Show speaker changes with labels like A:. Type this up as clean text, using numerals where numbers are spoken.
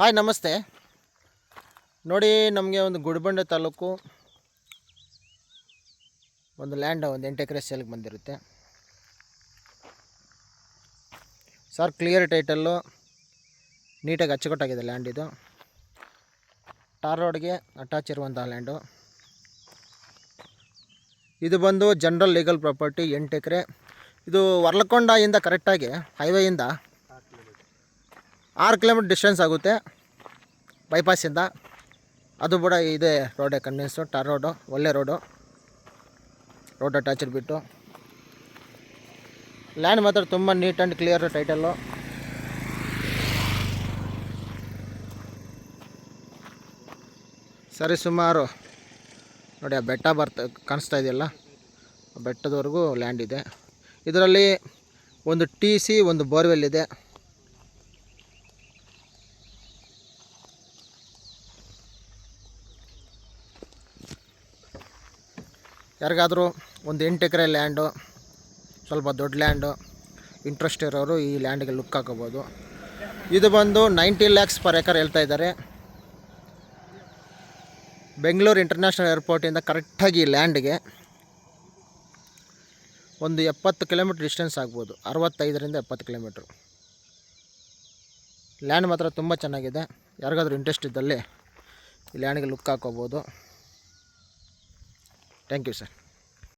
A: Hi ನಮಸ್ತೆ. ನೋಡಿ, ನಮಗೆ ಒಂದು ಗುಡಿಬಂಡೆ ತಾಲೂಕು ಒಂದು ಲ್ಯಾಂಡ್ ಒಂದು 8 ಎಕರೆ ಸೇಲ್ಗೆ ಬಂದಿರುತ್ತೆ ಸರ್. ಕ್ಲಿಯರ್ ಟೈಟಲ್ಲು, ನೀಟಾಗಿ ಅಚ್ಚುಕಟ್ಟಾಗಿದೆ ಲ್ಯಾಂಡ್. ಇದು ಟಾರ್ ರೋಡ್ಗೆ ಅಟ್ಯಾಚ್ ಇರುವಂಥ ಲ್ಯಾಂಡು. ಇದು ಬಂದು ಜನರಲ್ ಲೀಗಲ್ ಪ್ರಾಪರ್ಟಿ 8 ಎಕರೆ. ಇದು ವರ್ಲಕೊಂಡದಿಂದ ಕರೆಕ್ಟಾಗಿ ಹೈವೇಯಿಂದ 6 ಕಿಲೋಮೀಟ್ರ್ ಡಿಸ್ಟೆನ್ಸ್ ಆಗುತ್ತೆ ಬೈಪಾಸಿಂದ. ಅದು ಕೂಡ ಇದೆ ರೋಡೇ, ಕನ್ವೀನ್ಸು, ಟಾರ್ ರೋಡು, ಒಳ್ಳೆ ರೋಡ್ ಅಟ್ಯಾಚಡ್ ಬಿಟ್ಟು. ಲ್ಯಾಂಡ್ ಮಾತ್ರ ತುಂಬ ನೀಟ್ ಆ್ಯಂಡ್ ಕ್ಲಿಯರ್ ಟೈಟಲ್ಲು. ಸರಿ, ಸುಮಾರು ನೋಡಿ ಆ ಬೆಟ್ಟ ಕಾಣಿಸ್ತಾ ಇದೆಯಲ್ಲ, ಆ ಬೆಟ್ಟದವರೆಗೂ ಲ್ಯಾಂಡ್ ಇದೆ. ಇದರಲ್ಲಿ ಒಂದು TC, ಒಂದು ಬೋರ್ವೆಲ್ ಇದೆ. ಯಾರಿಗಾದರೂ ಒಂದು 8 ಎಕರೆ ಲ್ಯಾಂಡು, ಸ್ವಲ್ಪ ದೊಡ್ಡ ಲ್ಯಾಂಡು ಇಂಟ್ರೆಸ್ಟ್ ಇರೋರು ಈ ಲ್ಯಾಂಡ್ಗೆ ಲುಕ್ ಹಾಕೋಬೋದು. ಇದು ಬಂದು 90 lakhs ಪರ್ ಎಕರ್ ಹೇಳ್ತಾ ಇದ್ದಾರೆ. ಬೆಂಗಳೂರು ಇಂಟರ್ನ್ಯಾಷನಲ್ ಏರ್ಪೋರ್ಟಿಂದ ಕರೆಕ್ಟಾಗಿ ಈ ಲ್ಯಾಂಡ್ಗೆ ಒಂದು 70 ಕಿಲೋಮೀಟ್ರ್ ಡಿಸ್ಟೆನ್ಸ್ ಆಗ್ಬೋದು, 65ರಿಂದ 70 ಕಿಲೋಮೀಟ್ರು. ಲ್ಯಾಂಡ್ ಮಾತ್ರ ತುಂಬ ಚೆನ್ನಾಗಿದೆ. ಯಾರಿಗಾದ್ರೂ ಇಂಟ್ರೆಸ್ಟ್ ಇದ್ದಲ್ಲಿ ಈ ಲ್ಯಾಂಡ್ಗೆ ಲುಕ್ ಹಾಕೋಬೋದು. Thank you sir.